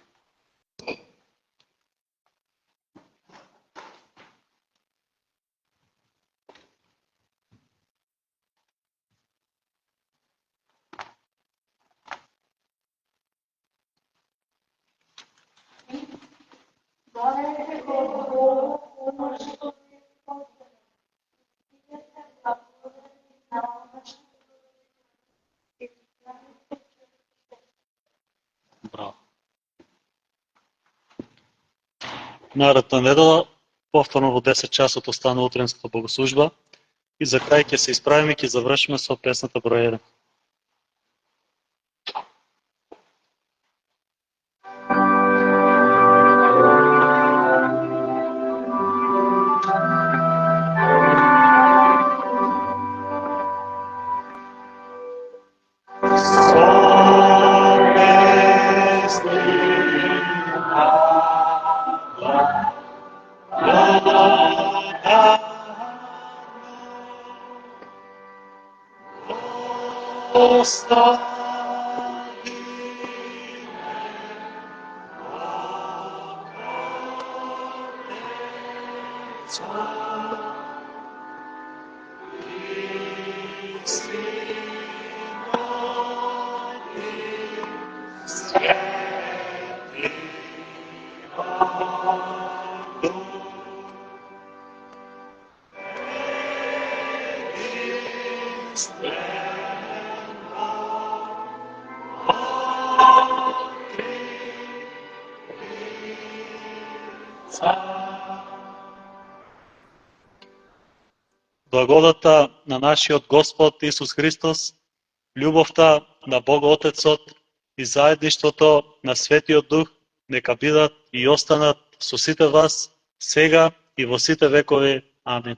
Браво. Наредна недела, повторно во 10 часот остана утренската богослужба и за крај ќе се исправиме и ќе завршиме со песната број 1. Благодата на нашиот Господ Исус Христос, љубовта на Бога Отецот и заедништвото на Светиот Дух нека бидат и останат со сите вас сега и во сите векови. Амин.